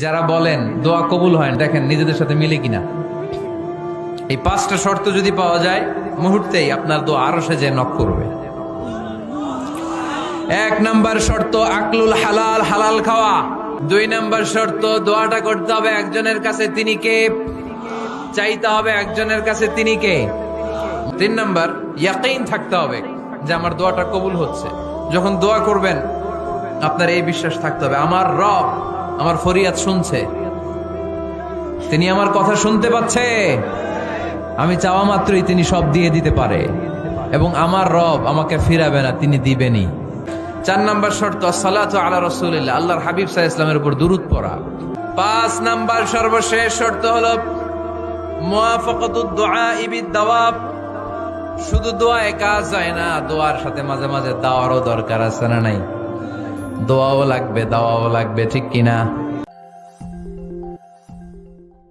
যারা বলেন দোয়া কবুল হয় না, দেখেন নিজেদের সাথে মিলে কিনা। এই 5টা শর্ত যদি পাওয়া যায়, মুহূর্তেই আপনার দোয়া আরশে যে নক করবে। 1 নাম্বার শর্ত আকলুল হালাল, হালাল খাওয়া। 2 নাম্বার শর্ত দোয়াটা করতে হবে একজনের কাছে, তিনি কে? চাইতে হবে একজনের কাছে, তিনি কে? 3 নাম্বার ইয়াকিন থাকতে হবে যে আমার দোয়াটা কবুল হচ্ছে। যখন দোয়া করবেন আপনার এই বিশ্বাস থাকতে হবে, আমার রব আমার ফরিয়াদ শুনছে, তিনি আমার কথা শুনতে পাচ্ছে, আমি চাওয়া মাত্রই তিনি সব দিয়ে দিতে পারে, এবং আমার রব আমাকে ফিরাবে না, তিনি দিবেনই। 4 নাম্বার শর্ত সালাতু আলা রাসূলিল্লাহ, আল্লাহর হাবিব সাল্লাল্লাহু আলাইহি ওয়াসাল্লামের উপর দুরূদ পড়া। 5 নাম্বার সর্বশেষ শর্ত হলো মুওয়াফাকাতুদ দুআ বিদ-দাওয়াব। শুধু দোয়ায় কাজ হয় না, দোয়ার সাথে মাঝে মাঝে দাওয়ারও দরকার আছে না নাই? দোয়াও লাগবে, দাওয়াও লাগবে, ঠিক কিনা?